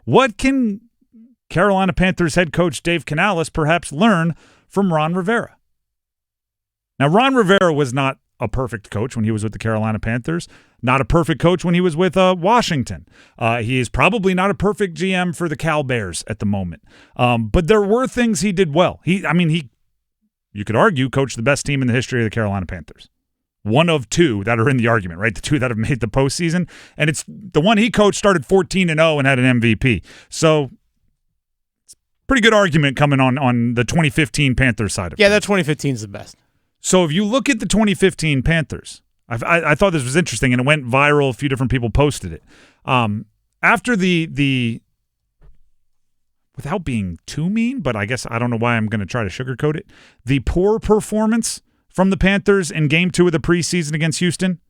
What can Carolina Panthers head coach Dave Canales perhaps learn from Ron Rivera? Now, Ron Rivera was not a perfect coach when he was with the Carolina Panthers, not a perfect coach when he was with Washington. He is probably not a perfect GM for the Cal Bears at the moment. But there were things he did well. He, you could argue, coached the best team in the history of the Carolina Panthers. One of two that are in the argument, right? The two that have made the postseason. And it's the one he coached started 14-0 and had an MVP. So it's a pretty good argument coming on the 2015 Panthers side of it. Yeah, that 2015 is the best. So if you look at the 2015 Panthers, I thought this was interesting, and it went viral. A few different people posted it. After the without being too mean, but I guess I don't know why I'm going to try to sugarcoat it, the poor performance from the Panthers in Game 2 of the preseason against Houston,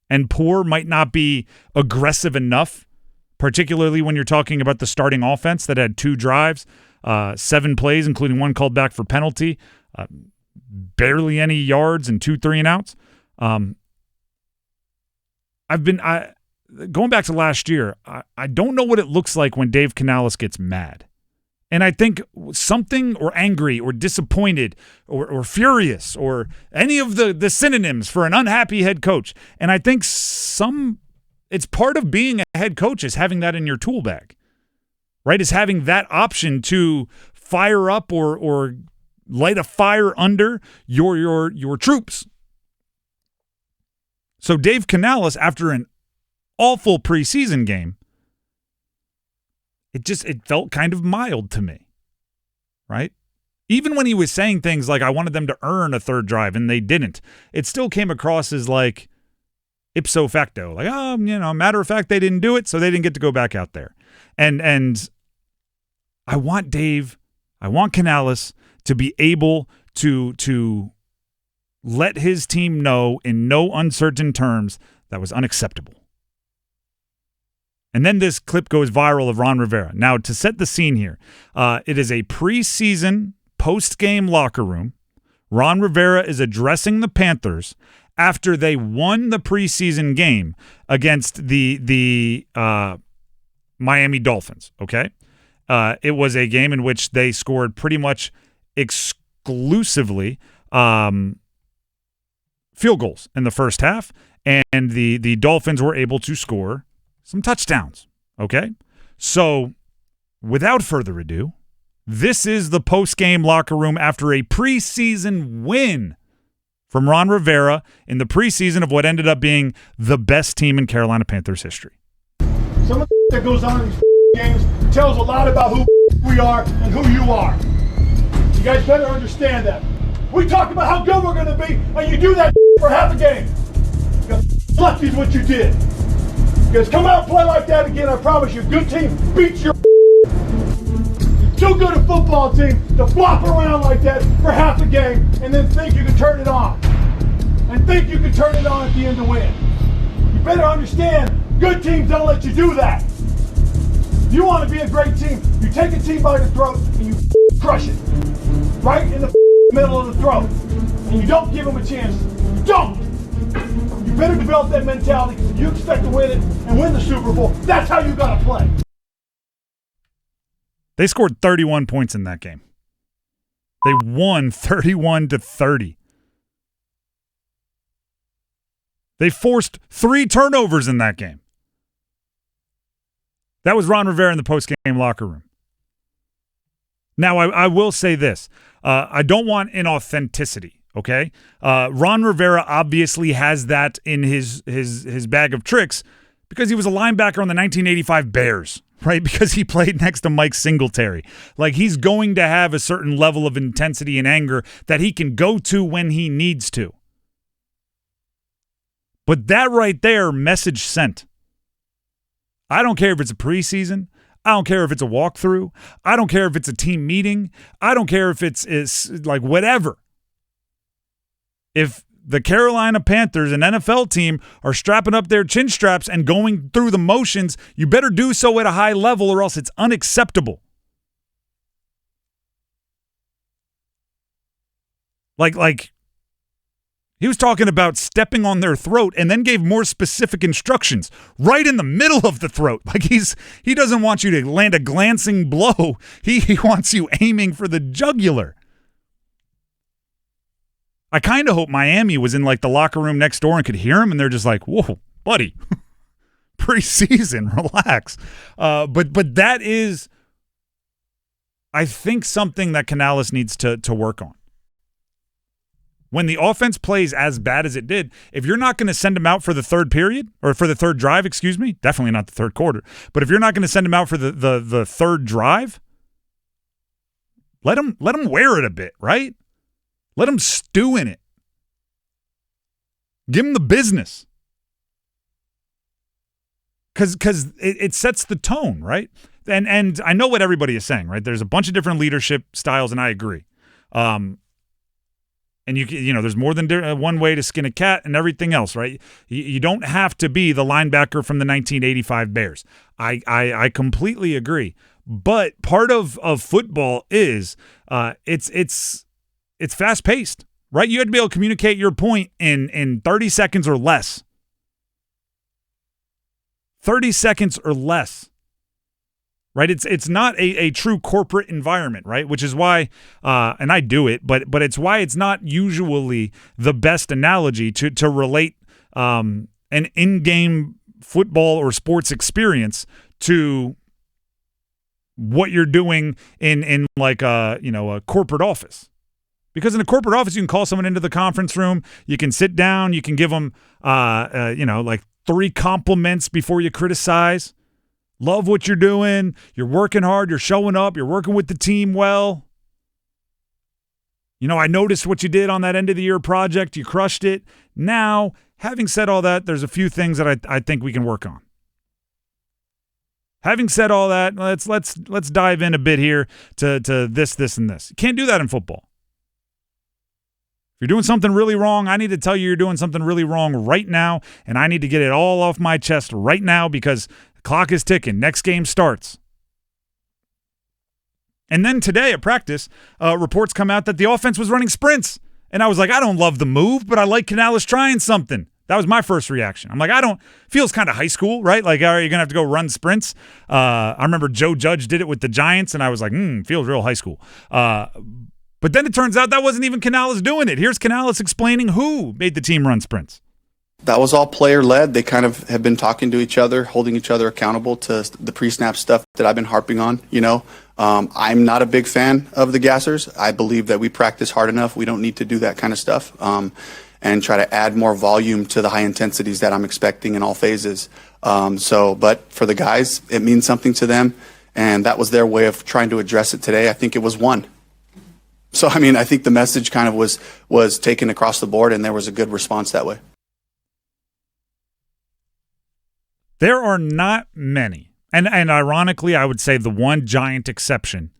and poor might not be aggressive enough, particularly when you're talking about the starting offense that had 2 drives, 7 plays, including 1 called back for penalty, barely any yards and 2 3-and-outs. Going back to last year, I don't know what it looks like when Dave Canales gets mad. And I think something, or angry or disappointed or furious, or any of the synonyms for an unhappy head coach. And I think it's part of being a head coach is having that in your tool bag, right? Is having that option to fire up or light a fire under your troops. So Dave Canales, after an awful preseason game, it felt kind of mild to me, right? Even when he was saying things like, I wanted them to earn a 3rd drive, and they didn't, it still came across as like ipso facto, like, matter of fact, they didn't do it, so they didn't get to go back out there. And I want Canales to be able to let his team know in no uncertain terms that was unacceptable. And then this clip goes viral of Ron Rivera. Now, to set the scene here, it is a preseason post-game locker room. Ron Rivera is addressing the Panthers after they won the preseason game against the Miami Dolphins, okay? It was a game in which they scored pretty much exclusively field goals in the first half, and the Dolphins were able to score some touchdowns, okay? So, without further ado, this is the post-game locker room after a preseason win from Ron Rivera in the preseason of what ended up being the best team in Carolina Panthers history. Some of the that goes on in these games tells a lot about who we are and who you are. You guys better understand that. We talk about how good we're going to be, and you do that for half a game. Lucky is what you did. You guys come out and play like that again, I promise you, a good team beats your You're too good a football team to flop around like that for half a game and then think you can turn it on. And think you can turn it on at the end to win. You better understand, good teams don't let you do that. If you want to be a great team, you take a team by the throat and you crush it. Right in the middle of the throat. And you don't give them a chance. You don't! You better develop that mentality, because if you expect to win it and win the Super Bowl, that's how you got to play. They scored 31 points in that game. They won 31-30. They forced 3 turnovers in that game. That was Ron Rivera in the post-game locker room. Now, I will say this. I don't want inauthenticity. Okay, Ron Rivera obviously has that in his bag of tricks because he was a linebacker on the 1985 Bears, right? Because he played next to Mike Singletary. Like, he's going to have a certain level of intensity and anger that he can go to when he needs to. But that right there, message sent. I don't care if it's a preseason. I don't care if it's a walkthrough. I don't care if it's a team meeting. I don't care if it's like whatever. If the Carolina Panthers, an NFL team, are strapping up their chin straps and going through the motions, you better do so at a high level or else it's unacceptable. Like He was talking about stepping on their throat and then gave more specific instructions right in the middle of the throat. Like he doesn't want you to land a glancing blow. He wants you aiming for the jugular. I kind of hope Miami was in like the locker room next door and could hear him, and they're just like, whoa, buddy, preseason, relax. But that is, I think, something that Canales needs to work on. When the offense plays as bad as it did, if you're not going to send him out for the third period, or for the third drive, excuse me, definitely not the third quarter, but if you're not going to send him out for the third drive, let him wear it a bit, right? Let him stew in it. Give him the business. Because it sets the tone, right? And I know what everybody is saying, right? There's a bunch of different leadership styles, and I agree. And you know, there's more than one way to skin a cat and everything else, right? You don't have to be the linebacker from the 1985 Bears. I completely agree. But part of football is it's fast paced, right? You had to be able to communicate your point in 30 seconds or less. 30 seconds or less. Right, it's not a true corporate environment, right? Which is why, and I do it, but it's why it's not usually the best analogy to relate an in-game football or sports experience to what you're doing in like a corporate office. Because in a corporate office, you can call someone into the conference room, you can sit down, you can give them like 3 compliments before you criticize. Love what you're doing. You're working hard. You're showing up. You're working with the team well. You know, I noticed what you did on that end of the year project. You crushed it. Now, having said all that, there's a few things that I think we can work on. Having said all that, let's dive in a bit here to this, and this. You can't do that in football. If you're doing something really wrong, I need to tell you you're doing something really wrong right now, and I need to get it all off my chest right now because clock is ticking. Next game starts. And then today at practice, reports come out that the offense was running sprints. And I was like, I don't love the move, but I like Canales trying something. That was my first reaction. I'm like, feels kind of high school, right? Like, are you going to have to go run sprints? I remember Joe Judge did it with the Giants, and I was like, feels real high school. But then it turns out that wasn't even Canales doing it. Here's Canales explaining who made the team run sprints. That was all player-led. They kind of have been talking to each other, holding each other accountable to the pre-snap stuff that I've been harping on. I'm not a big fan of the gassers. I believe that we practice hard enough. We don't need to do that kind of stuff and try to add more volume to the high intensities that I'm expecting in all phases. But for the guys, it means something to them, and that was their way of trying to address it today. I think it was one. So, I think the message kind of was taken across the board, and there was a good response that way. There are not many, and ironically, I would say the one giant exception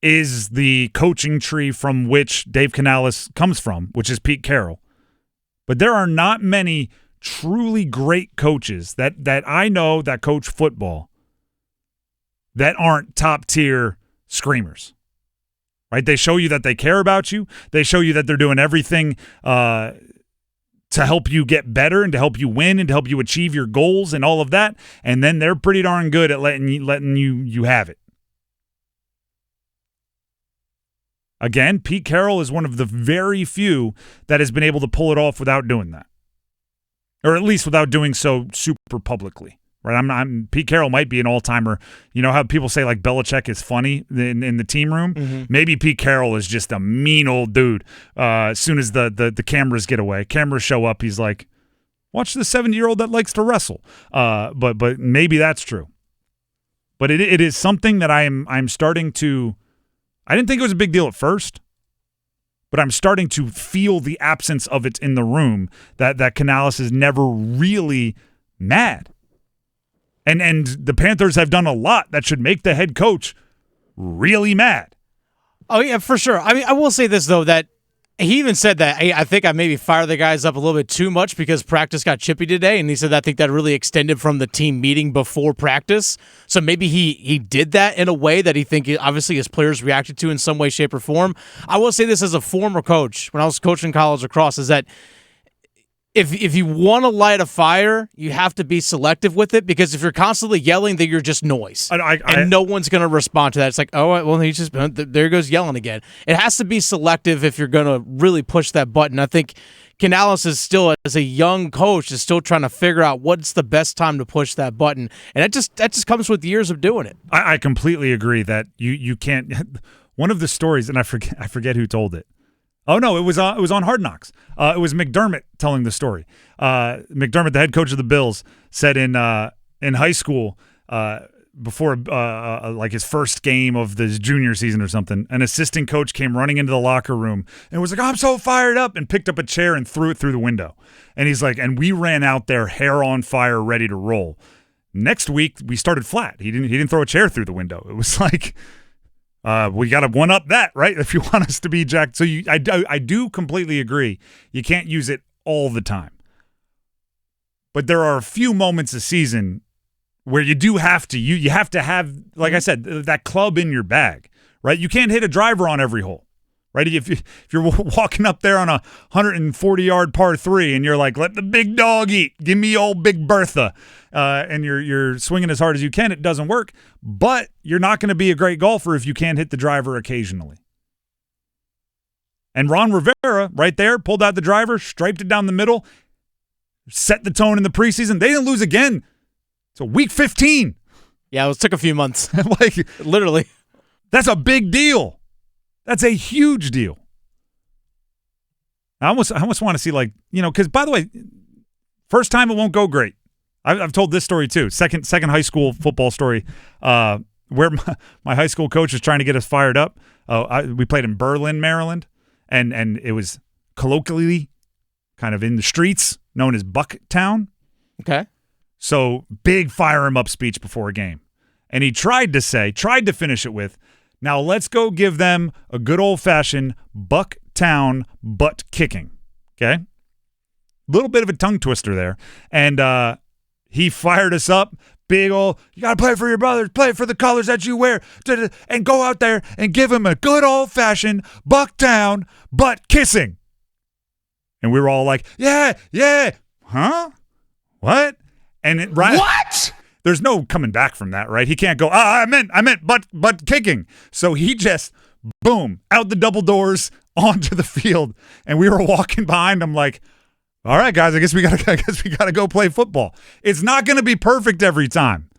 is the coaching tree from which Dave Canales comes from, which is Pete Carroll. But there are not many truly great coaches that I know that coach football that aren't top-tier screamers. Right? They show you that they care about you. They show you that they're doing everything to help you get better and to help you win and to help you achieve your goals and all of that. And then they're pretty darn good at letting you have it. Again, Pete Carroll is one of the very few that has been able to pull it off without doing that. Or at least without doing so super publicly. Right? Pete Carroll might be an all-timer. You know how people say like Belichick is funny in the team room? Mm-hmm. Maybe Pete Carroll is just a mean old dude. As soon as the cameras get away, cameras show up, he's like, watch the 70-year-old that likes to wrestle. But maybe that's true. But it is something that I'm starting to – I didn't think it was a big deal at first, but I'm starting to feel the absence of it in the room, that Canales is never really mad. And the Panthers have done a lot that should make the head coach really mad. Oh, yeah, for sure. I will say this, though, that He even said that, "Hey, I think I maybe fired the guys up a little bit too much because practice got chippy today." And he said, I think that really extended from the team meeting before practice. So maybe he did that in a way that he think obviously his players reacted to in some way, shape, or form. I will say this as a former coach, when I was coaching college lacrosse, is that if you want to light a fire, you have to be selective with it, because if you're constantly yelling, then you're just noise. And no one's going to respond to that. It's like, oh, well, he's just, there goes yelling again. It has to be selective if you're going to really push that button. I think Canales is still, as a young coach, is still trying to figure out what's the best time to push that button. And that just comes with years of doing it. I completely agree that you can't. One of the stories, and I forget who told it. Oh no, it was on Hard Knocks. It was McDermott telling the story. McDermott, the head coach of the Bills, said in high school, before like his first game of the junior season or something, an assistant coach came running into the locker room and was like, "I'm so fired up," and picked up a chair and threw it through the window. And he's like, and we ran out there hair on fire, ready to roll. Next week we started flat. He didn't throw a chair through the window. It was like, we got to one up that, right? If you want us to be jacked. So I do completely agree. You can't use it all the time. But there are a few moments a season where you do have to. You have to have, like I said, that club in your bag, right? You can't hit a driver on every hole, right? If you're walking up there on a 140-yard par 3 and you're like, let the big dog eat, give me old Big Bertha, and you're swinging as hard as you can, it doesn't work. But you're not going to be a great golfer if you can't hit the driver occasionally. And Ron Rivera, right there, pulled out the driver, striped it down the middle, set the tone in the preseason. They didn't lose again. So week 15. Yeah, it took a few months. Like, literally. That's a big deal. That's a huge deal. I almost want to see, like, because, by the way, first time it won't go great. I've told this story too. Second high school football story, where my high school coach was trying to get us fired up. We played in Berlin, Maryland, and it was colloquially kind of in the streets known as Bucktown. Okay. So big fire him up speech before a game. And he tried to finish it with, now let's go give them a good old-fashioned Bucktown butt kicking. Okay? Little bit of a tongue twister there. And he fired us up. Big old, you got to play for your brothers, play for the colors that you wear, and go out there and give him a good old-fashioned Bucktown butt kissing. And we were all like, yeah, huh? What? And what? There's no coming back from that, right? He can't go, I meant butt kicking. So he just, boom, out the double doors onto the field. And we were walking behind him like, all right, guys, I guess we gotta go play football. It's not gonna be perfect every time,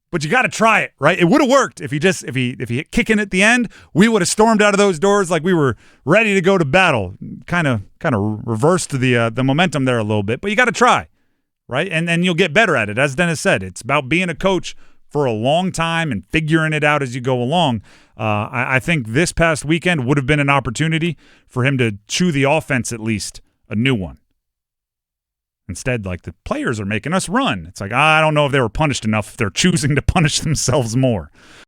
but you gotta try it, right? It would have worked if he hit kicking at the end. We would have stormed out of those doors like we were ready to go to battle. Kind of reversed the momentum there a little bit, but you gotta try. Right? And then you'll get better at it. As Dennis said, it's about being a coach for a long time and figuring it out as you go along. I think this past weekend would have been an opportunity for him to chew the offense at least a new one. Instead, like, the players are making us run. It's like, I don't know if they were punished enough if they're choosing to punish themselves more.